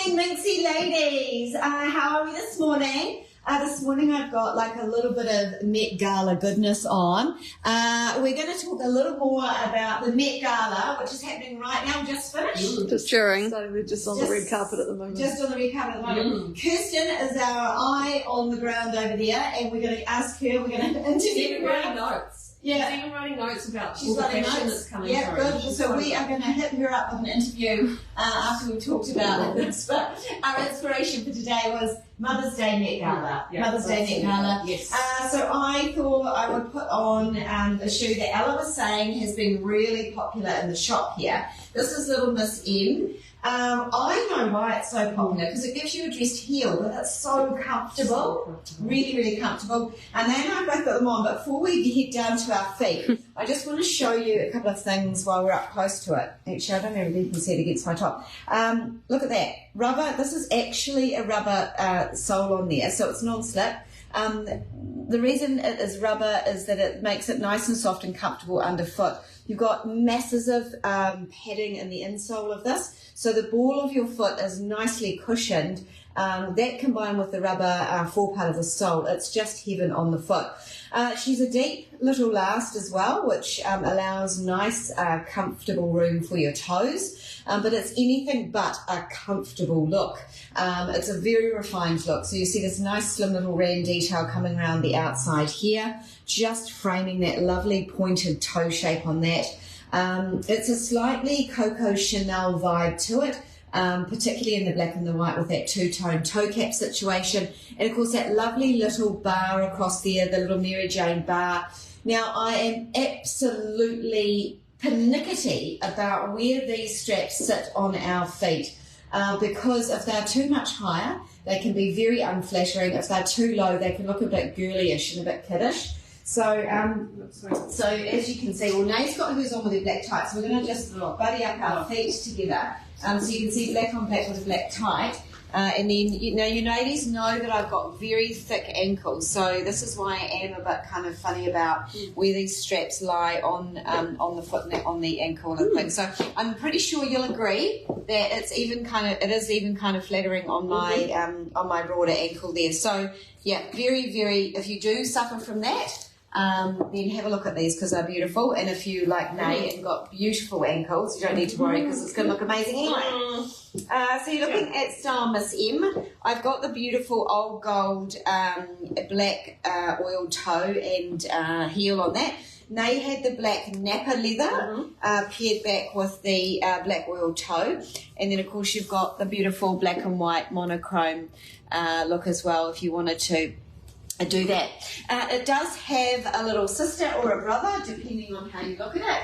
morning, Minxie ladies. How are we this morning? This morning I've got like a little bit of Met Gala goodness on. We're going to talk a little more about the Met Gala, which is happening right now. Just finished. Just during. So we're just on the red carpet at the moment. Just on the red carpet at the moment. Kirsten is our eye on the ground over there, and we're going to ask her. We're going to interview her. Notes. Yeah. She's even writing notes about She's writing fashion notes. that's coming Yeah, through. good. So we are going to hit her up with an interview after we've talked about this. But our inspiration for today was Mother's Day Met Gala. Yeah, Mother's Day Met Gala. Yes. So I thought I would put on a shoe that Ella was saying has been really popular in the shop here. This is Little Miss M. I know why it's so popular, because it gives you a dressed heel, but it's so comfortable, really, really comfortable. And they and I both got them on, but before we head down to our feet, I just want to show you a couple of things while we're up close to it. Actually, I don't know if you can see it against my top. Look at that. Rubber, this is actually a rubber sole on there, so it's non-slip. The reason it is rubber is that it makes it nice and soft and comfortable underfoot. You've got masses of padding in the insole of this, so the ball of your foot is nicely cushioned. That combined with the rubber forepart of the sole, it's just heaven on the foot. She's a deep little last as well, which allows nice, comfortable room for your toes, but it's anything but a comfortable look. It's a very refined look. So you see this nice slim little ram detail coming around the outside here, just framing that lovely pointed toe shape on that. It's a slightly Coco Chanel vibe to it. Particularly in the black and the white with that two-tone toe cap situation, and of course that lovely little bar across there, the little Mary Jane bar. Now I am absolutely pernickety about where these straps sit on our feet, because if they're too much higher they can be very unflattering. If they're too low they can look a bit girlyish and a bit kiddish. So as you can see, well, Nay's got hers on with her black tights, so we're going to just buddy up our feet together. So you can see black on black with a black tight. And then, you ladies know that I've got very thick ankles, so this is why I am a bit kind of funny about where these straps lie on the foot and on the ankle and things. So I'm pretty sure you'll agree that it is even kind of flattering on my broader ankle there. So yeah, very, very. If you do suffer from that, then have a look at these because they're beautiful. And if you, like Nay, and got beautiful ankles, you don't need to worry because it's going to look amazing anyway. So you're looking at style Miss M. I've got the beautiful old gold black oil toe and heel on that. Nay had the black Napa leather paired back with the black oil toe. And then, of course, you've got the beautiful black and white monochrome look as well if you wanted to do that. It does have a little sister or a brother, depending on how you look at it.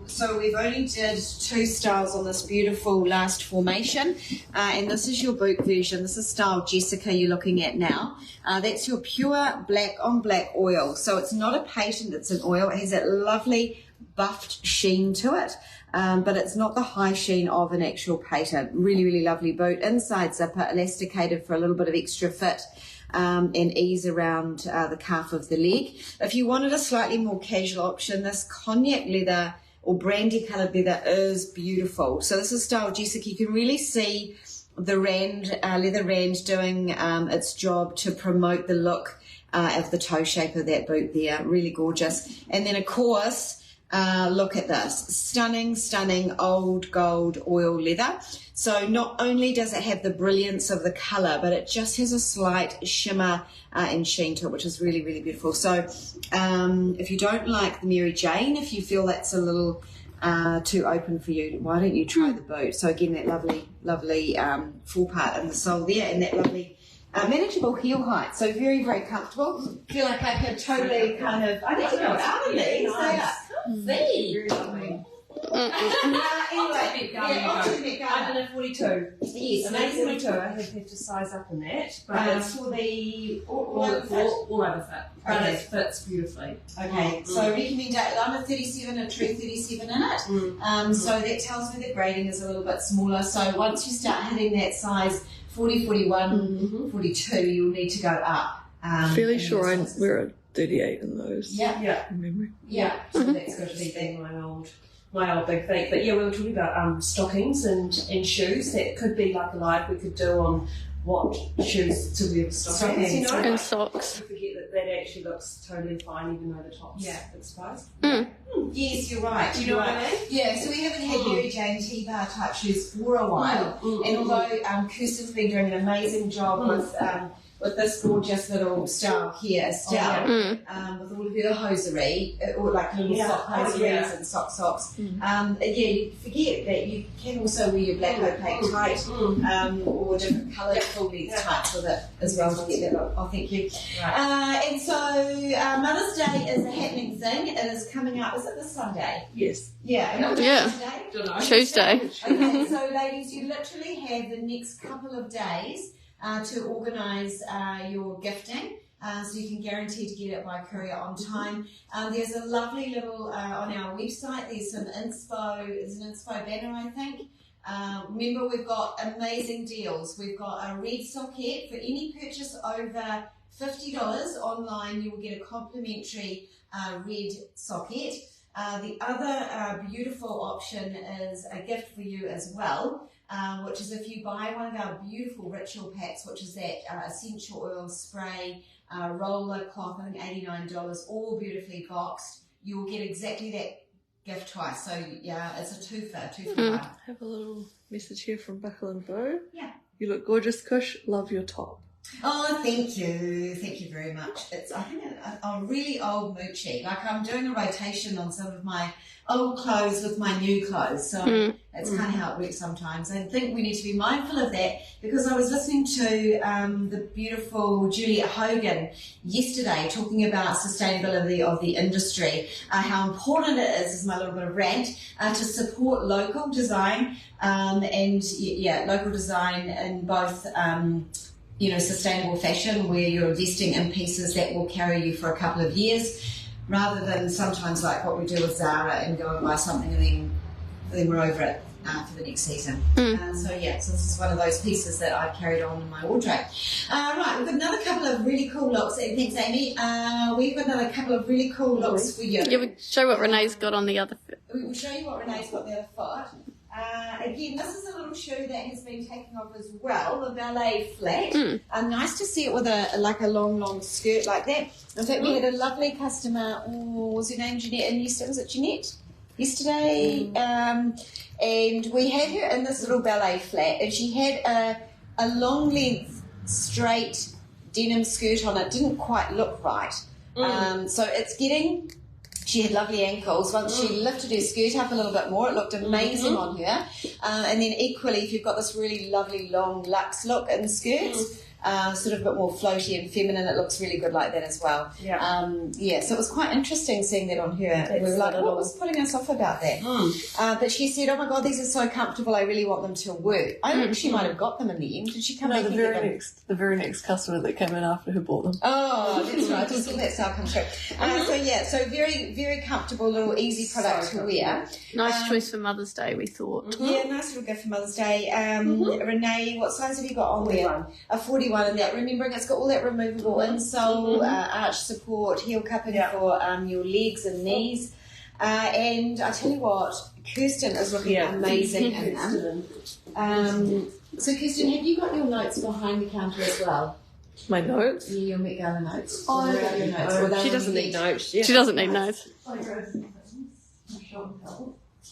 So we've only did two styles on this beautiful last formation, and this is your boot version. This is style Jessica you're looking at now. That's your pure black on black oil. So it's not a patent, it's an oil. It has that lovely buffed sheen to it. But it's not the high sheen of an actual patent. Really, really lovely boot. Inside zipper, elasticated for a little bit of extra fit. And ease around the calf of the leg. If you wanted a slightly more casual option, this cognac leather or brandy coloured leather is beautiful. So this is style Jessica. You can really see the leather rand doing its job to promote the look of the toe shape of that boot there. Really gorgeous. And then of course, look at this. Stunning, stunning old gold oil leather. So not only does it have the brilliance of the colour, but it just has a slight shimmer and sheen to it, which is really, really beautiful. So if you don't like the Mary Jane, if you feel that's a little too open for you, why don't you try the boot? So again, that lovely, lovely full part in the sole there and that lovely manageable heel height. So very, very comfortable. Feel like I could totally kind of, I need to go out of these. Very lovely. Anyway, I'm in a 42. Yes, and amazing. 42. I have to size up in that, but It's for the all over fit. all over fit. But Okay. it fits beautifully. Okay, so recommend I'm a 37, a true 37 in it. So that tells me the grading is a little bit smaller. So once you start hitting that size 40, 41, 42, you'll need to go up. Fairly sure we're at 38 in those. Yeah. Yeah. From memory. Yeah, so that's good to be Being my old my old big feet. But yeah, we were talking about stockings and shoes. That could be like a live we could do on what shoes to wear with stockings, you know? And socks. You forget that actually looks totally fine even though the top's exposed. Yes, you're right. Do you know what I mean? Yeah, so we haven't had Mary Jane T-bar type shoes for a while. And although Kirsten's been doing an amazing job with this gorgeous little style here, Estelle, with all of her hosiery, or like little sock hosieries and socks. You forget that you can also wear your black opaque tight or different coloured full length tights with it as well to get that look. Oh, thank you. Right. And so Mother's Day is a happening thing. It is coming up. Is it this Sunday? Yes. Yeah. Yeah. Tuesday. Okay, so ladies, you literally have the next couple of days to organise your gifting, so you can guarantee to get it by courier on time. There's a lovely little, on our website, there's an inspo banner, I think. Remember, we've got amazing deals. We've got a red socket for any purchase over $50 online. You will get a complimentary red socket. The other beautiful option is a gift for you as well, which is if you buy one of our beautiful ritual packs, which is that essential oil spray, roller cloth, I think $89, all beautifully boxed. You will get exactly that gift twice. So yeah, it's a two for one. Have a little message here from Buckle and Bow. Yeah. You look gorgeous, Cush. Love your top. Oh, thank you very much. It's, I think, a really old moochie. Like, I'm doing a rotation on some of my old clothes with my new clothes, so that's kind of how it works sometimes. I think we need to be mindful of that, because I was listening to the beautiful Julia Hogan yesterday talking about sustainability of the industry, how important it is my little bit of rant, to support local design and local design in both sustainable fashion, where you're investing in pieces that will carry you for a couple of years, rather than sometimes like what we do with Zara and go and buy something and then we're over it for the next season. So this is one of those pieces that I've carried on in my wardrobe. Right, we've got another couple of really cool looks. Thanks, Amy. We've got another couple of really cool looks for you. Yeah, we'll show what Renee's got on the other foot. We will show you what Renee's got on the other foot. Again, this is a little shoe that has been taken off as well, the ballet flat. Nice to see it with a long skirt like that. In fact, we had a lovely customer, was her name Jeanette? And was it Jeanette? Yesterday. And we had her in this little ballet flat, and she had a long length, straight denim skirt on it. Didn't quite look right. So it's getting... She had lovely ankles. Once she lifted her skirt up a little bit more, it looked amazing on her. And then equally, if you've got this really lovely long luxe look in skirts, sort of a bit more floaty and feminine, it looks really good like that as well. So it was quite interesting seeing that on her. We were like, what was putting us off about that? But she said, oh my God, these are so comfortable, I really want them to work. I think she might have got them in the end. Did she come back and get them? The very next customer that came in after her bought them. Oh, that's right. Just saw that style come through. So very, very comfortable, little easy product to wear. Nice choice for Mother's Day, we thought. Yeah, nice little gift for Mother's Day. Renee, what size have you got on there? A 41 in that. Remembering it's got all that removable insole, arch support, heel cupping for your legs and knees. And I tell you what, Kirsten is looking amazing in them. So Kirsten, have you got your notes behind the counter as well? My notes? Yeah, your Met Gala notes. Your notes. She doesn't need notes. Yeah. She doesn't need notes.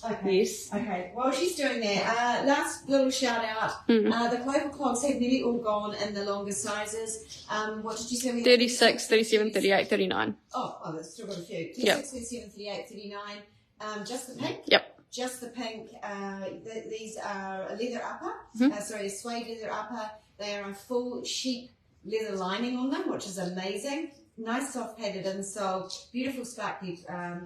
Okay. Yes. Okay. While she's doing that, last little shout out. The clover clogs have nearly all gone in the longer sizes. What did you say? 36, 37, 38, 39. Oh, that's still got a few. 36, 37, 38, 39. Just the pink? Yep. Just the pink. These are a leather upper. A suede leather upper. They are a full sheep leather lining on them, which is amazing. Nice soft padded insole. Beautiful sparkly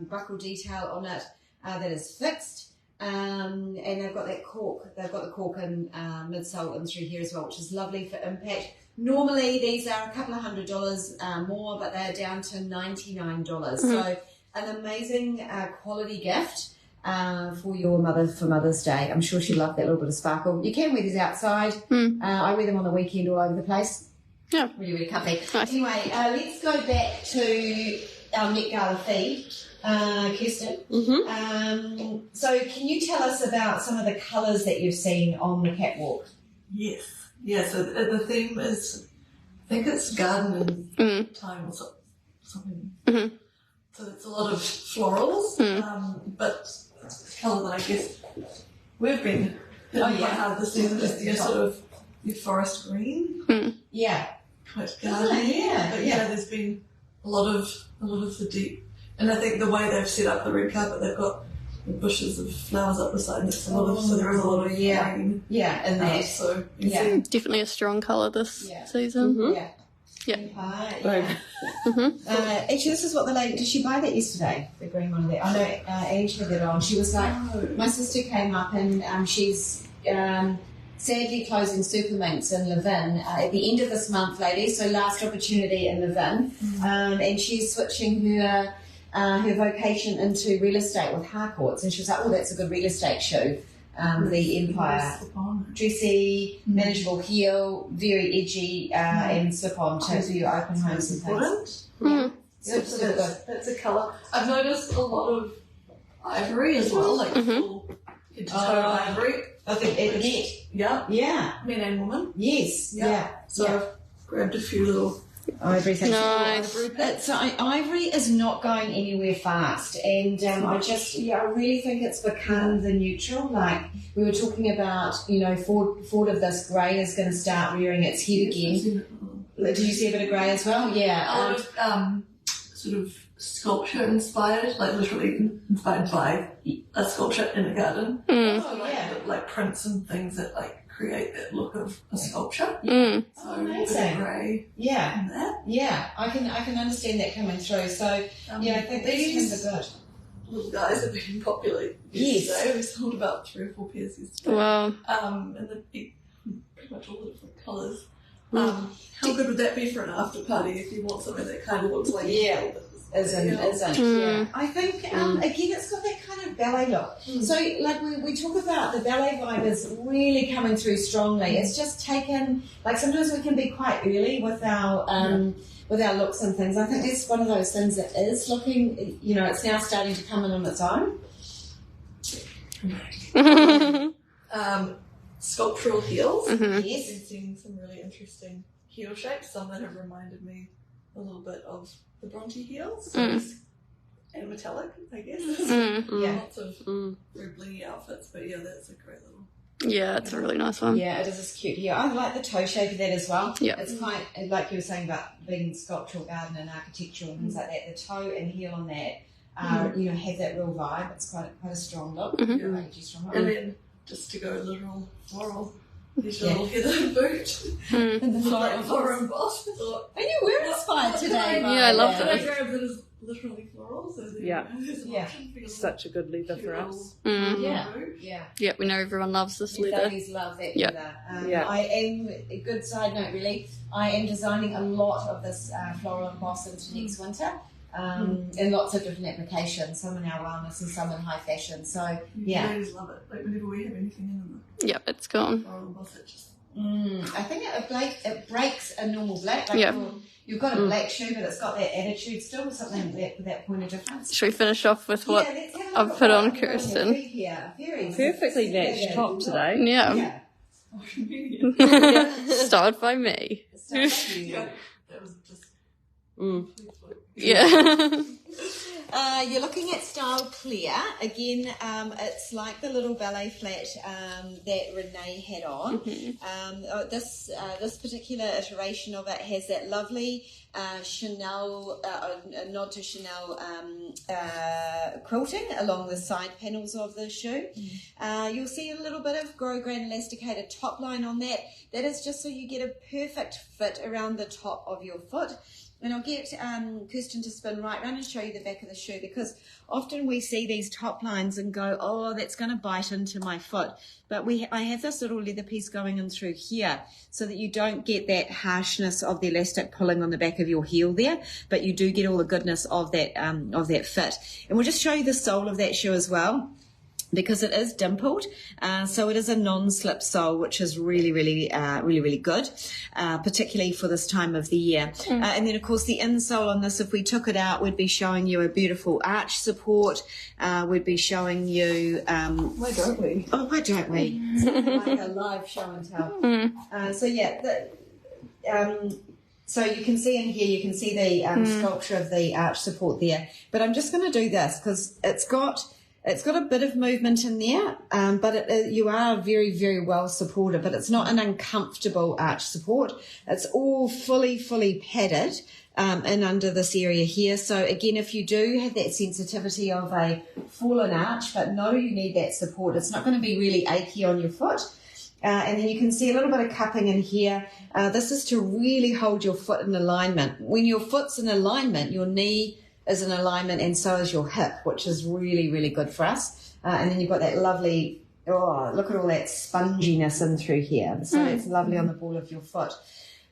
buckle detail on it. That is fixed, and they've got that cork. They've got the cork and midsole in through here as well, which is lovely for impact. Normally these are a couple of $100 more, but they're down to $99. So an amazing quality gift for your mother for Mother's Day. I'm sure she'd love that little bit of sparkle. You can wear these outside. I wear them on the weekend all over the place. Yeah, really, really comfy. Nice. Anyway, let's go back to our Met Gala feed. Kirsten. So can you tell us about some of the colours that you've seen on the catwalk? Yes. Yeah, so the theme is, I think it's garden and time or something. So it's a lot of florals, but it's a colour that I guess we've been quite hard this season, just sort of your forest green. Yeah. Quite garden-y. Yeah. But there's been a lot of the deep, and I think the way they've set up the red carpet, they've got the bushes of flowers up the side, and it's a lot of, so there is a lot of green. Yeah, and that. So you see, Definitely a strong colour this season. Yeah. Yeah. Actually, this is what the lady, did she buy that yesterday? The green one there. I know Ange had that on. She was like, my sister came up and she's sadly closing Superminks in Levin at the end of this month, ladies. So last opportunity in Levin. And she's switching her vocation into real estate with Harcourts. And she was like, oh, that's a good real estate shoe. The Empire. Dressy, manageable heel, very edgy, and slip-on to your open homes and things. That's a colour. I've noticed a lot of ivory as well, like full head to toe ivory. I think net. Yeah. Men and women. Yes. Yeah. So I've grabbed a few little ivory things. Nice. So ivory is not going anywhere fast, and I really think it's become the neutral. Like we were talking about, forward of this grey is going to start rearing its head again. Did you see a bit of grey as well? Yeah. A lot of sort of sculpture inspired, like literally inspired by a sculpture in a garden. Like prints and things that like create that look of a sculpture. So amazing. Grey. Yeah. In that. Yeah. I can understand that coming through. So I think these are good. Little guys have been popular yesterday. We sold about 3 or 4 pairs yesterday. Wow. And pretty much all the different colours. How good would that be for an after party if you want something that kind of looks like Isn't. Yeah. I think again it's got that kind of ballet look. So like we talk about the ballet vibe is really coming through strongly. It's just taken, like sometimes we can be quite early with our looks and things. I think it's one of those things that is looking, it's now starting to come in on its own. Sculptural heels. Yes. I've been seeing some really interesting heel shapes. Some that have reminded me a little bit of the Bronte heels. And metallic, I guess. Lots of very blingy outfits, but that's a great little. Yeah, it's a really nice one. Yeah, it is this cute heel. I like the toe shape of that as well. Yeah. It's quite, like you were saying about being sculptural garden and architectural and things like that. The toe and heel on that, have that real vibe. It's quite a strong look. Strong look. And then just to go literal floral, there's your little heather boot. And the floral embossed. And you were inspired today. Yeah, I love I this. grabbed that is literally floral. So Such a good leather for us. Yeah, we know everyone loves this leather. Ladies love that leather. I am, a good side note really, I am designing a lot of this floral emboss into next winter. In lots of different applications, some in our wellness and some in high fashion. So ladies love it. Like whenever we have anything in them, Yep, it's gone. floral emboss it just. I think it breaks a normal black. Like you've got a black shoe, but it's got that attitude still, something with that point of difference. Should we finish off with what I've put on Kirsten? Perfectly matched top today. Yeah. Started by me. That was just. Yeah. You're looking at Style Clear. Again, it's like the little ballet flat that Renee had on. This particular iteration of it has that lovely Chanel, a nod to Chanel quilting along the side panels of the shoe. You'll see a little bit of grosgrain elasticated top line on that. That is just so you get a perfect fit around the top of your foot. And I'll get Kirsten to spin right round and show you the back of the shoe, because often we see these top lines and go, oh, that's going to bite into my foot. But I have this little leather piece going in through here so that you don't get that harshness of the elastic pulling on the back of your heel there, but you do get all the goodness of that fit. And we'll just show you the sole of that shoe as well. because it is dimpled. So it is a non-slip sole, which is really good, particularly for this time of the year. And then, of course, the insole on this, if we took it out, we'd be showing you a beautiful arch support. We'd be showing you... Why don't we? Oh, why don't we? Like a live show and tell. So, yeah, so you can see in here, you can see the sculpture of the arch support there. But I'm just going to do this because it's got a bit of movement in there, but you are very, very well supported, but it's not an uncomfortable arch support. It's all fully padded in under this area here. So again, if you do have that sensitivity of a fallen arch, but know you need that support, it's not going to be really achy on your foot. And then you can see a little bit of cupping in here. This is to really hold your foot in alignment. When your foot's in alignment, your knee is in alignment and so is your hip, which is really, really good for us. And then you've got that lovely, look at all that sponginess in through here. So it's lovely on the ball of your foot.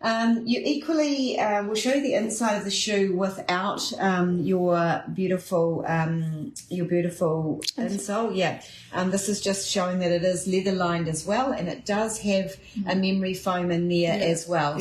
You equally will show you the inside of the shoe without your beautiful insole. Yeah, this is just showing that it is leather lined as well, and it does have a memory foam in there as well.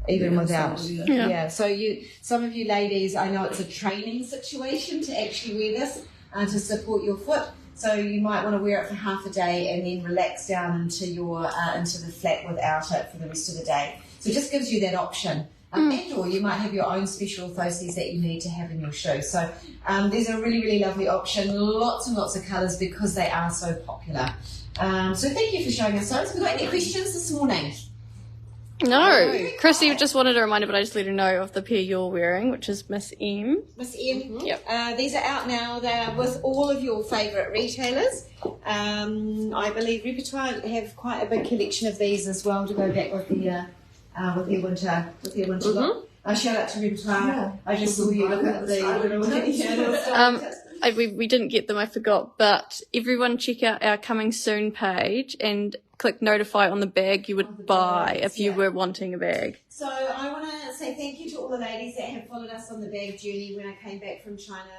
Even without. Yeah. So some of you ladies, I know it's a training situation to actually wear this to support your foot. So you might want to wear it for half a day and then relax down into the flat without it for the rest of the day. So it just gives you that option. And or you might have your own special orthoses that you need to have in your shoe. So there's a really, really lovely option. Lots and lots of colours because they are so popular. So thank you for showing us those. Have we got any questions this morning? No. Chrissy just wanted a reminder, but I just let her know of the pair you're wearing, which is Miss M. Miss M. Mm-hmm. Yep. These are out now. They're with all of your favourite retailers. I believe Repertoire have quite a big collection of these as well to go back with their winter look. Shout out to Repertoire. Yeah. I just saw you look at the we didn't get them, I forgot, but everyone check out our coming soon page and click notify on the bag you would buy if you were wanting a bag. So I want to say thank you to all the ladies that have followed us on the bag journey. When I came back from China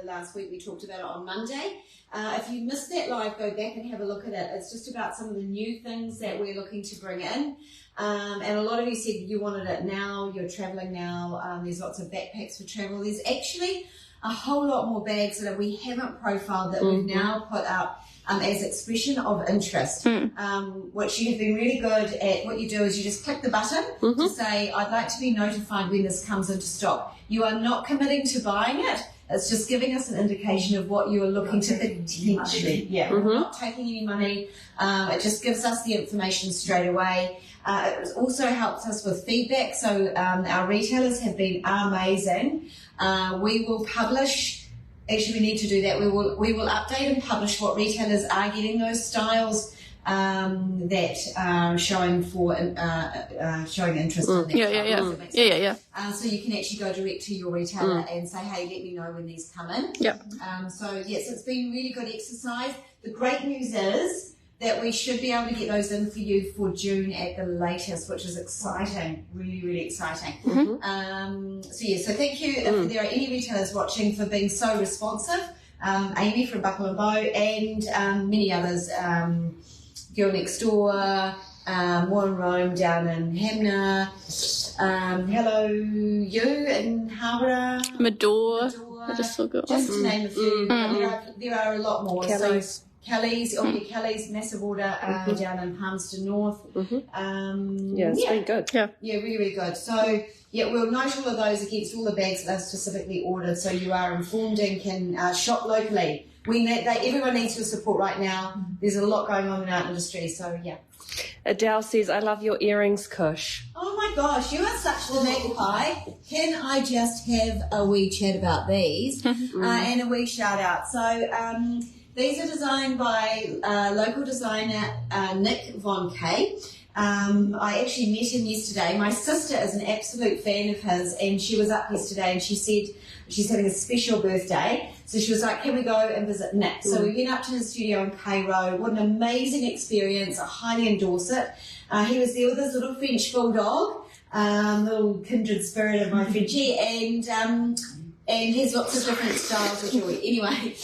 last week, we talked about it on Monday. If you missed that live, go back and have a look at it. It's just about some of the new things that we're looking to bring in. And a lot of you said you wanted it now, you're travelling now, there's lots of backpacks for travel. There's actually a whole lot more bags that we haven't profiled that we've now put up as expression of interest, which you have been really good at. What you do is you just click the button to say, I'd like to be notified when this comes into stock. You are not committing to buying it. It's just giving us an indication of what you are looking to potentially. Yeah, we're not taking any money. It just gives us the information straight away. It also helps us with feedback. So our retailers have been amazing. We will publish. Actually, we need to do that. We will update and publish what retailers are getting those styles that are showing interest in that. Yeah. So you can actually go direct to your retailer and say, hey, let me know when these come in. Yep. So yes, it's been really good exercise. The great news is that we should be able to get those in for you for June at the latest, which is exciting, really, really exciting. So thank you if there are any retailers watching for being so responsive. Amy from Buckle and Bow and many others, Girl Next Door, Warren Rome down in Hamner, Hello You in Harborough, Medore. I just forgot. Just to name a few, there are a lot more. Kelly's, massive order down in Palmerston North. It's been good. Yeah, really, really good. So, we'll note all of those against all the bags that are specifically ordered so you are informed and can shop locally. Everyone needs your support right now. There's a lot going on in our industry, so yeah. Adele says, I love your earrings, Cush. Oh my gosh, you are such the magpie. Can I just have a wee chat about these and a wee shout out? So, these are designed by local designer Nick Von Kay. I actually met him yesterday. My sister is an absolute fan of his, and she was up yesterday and she said she's having a special birthday. So she was like, can we go and visit Nick? So we went up to his studio in Cairo. What an amazing experience. I highly endorse it. He was there with his little French bulldog, little kindred spirit of my Frenchie, and he has lots of different styles of jewelry. Anyway,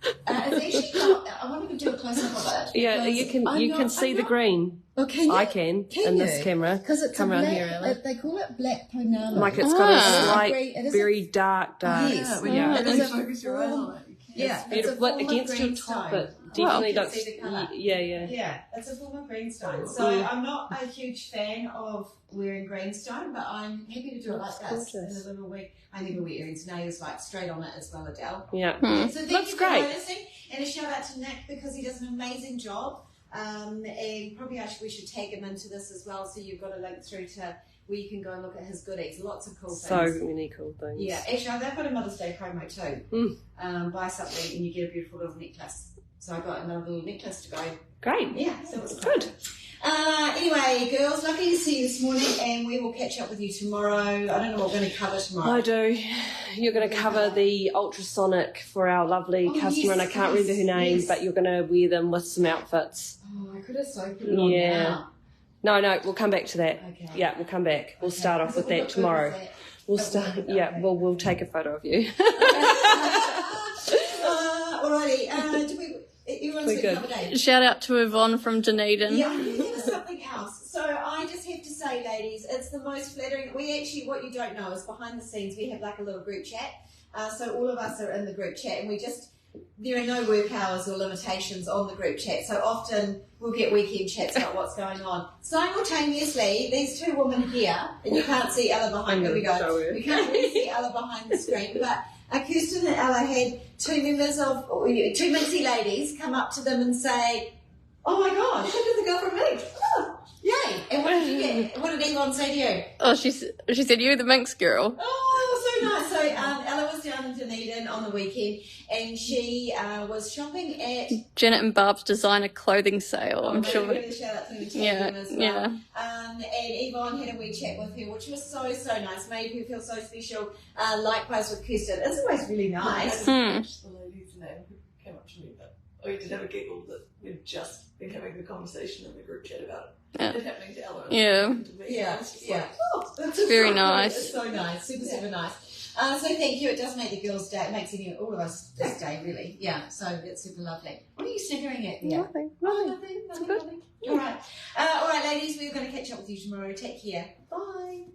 It's actually not. I want to do a close up of it. Yeah, you can see the green. Oh, can you? I can in this camera. Because it's come around black, here, Ella. they call it black ponalo. Like it's got a slight, it is very dark. Yes. Yeah, It really is a focus your eyes on it. Yeah, It's a form of against your greenstone. top, but definitely You can don't. see the colour. Yeah. Yeah, it's a form of greenstone. So I'm not a huge fan of wearing greenstone, but I'm happy to do it like this in a little wig. I think we'll wear earrings nails like straight on it as well, Adele. Yeah. So thank Looks you for great. noticing, and a shout out to Nick because he does an amazing job. And probably we should tag him into this as well, so you've got a link through to where you can go and look at his goodies. Lots of cool things. So many cool things. Yeah, actually, they've got a Mother's Day promo too. Buy something and you get a beautiful little necklace. So I got another little necklace to go. Great. Yeah, so it's Good. Anyway, girls, lovely to see you this morning, and we will catch up with you tomorrow. I don't know what we're going to cover tomorrow. I do. You're going to cover the ultrasonic for our lovely customer, and I can't remember her name, but you're going to wear them with some outfits. Oh, I could have so put it on now. No, we'll come back to that. Okay. Yeah, we'll come back. We'll start off with that tomorrow. We'll start. Yeah, we'll take a photo of you. Alrighty. Everyone's got covered, eh? Shout out to Yvonne from Dunedin. Yeah, there's something else. So I just have to say, ladies, it's the most flattering. We actually, what you don't know is behind the scenes, we have like a little group chat. So all of us are in the group chat, and there are no work hours or limitations on the group chat. So often we'll get weekend chats about what's going on. Simultaneously, these two women here, and you can't see Ella behind. Here we go. We can't really see Ella behind the screen, but Kirsten and Ella had two Minty ladies come up to them and say, "Oh my gosh, look at the girl from Minx! Oh, yay!" And what did you get? What did Yvonne say to you? Oh, she said, "You're the Minx girl." Oh, so nice. So Ella was down in Dunedin on the weekend, and she was shopping at Janet and Barb's designer clothing sale. I'm sure. We're going to shout out to them as well. Yeah. And Yvonne had a wee chat with her, which was so nice, made her feel so special. Likewise with Kirsten. It's always really nice. The lady's name who came up to me, but we did have a giggle that we'd just been having the conversation in the group chat about it happening to Ella. Yeah. That's very nice. It's so nice, super nice. So thank you. It does make the girls' day. It makes all of us this day, really. Yeah. So it's super lovely. What are you sniggering at? Yeah. Nothing. Nothing. All right. All right, ladies. We're going to catch up with you tomorrow. Take care. Bye.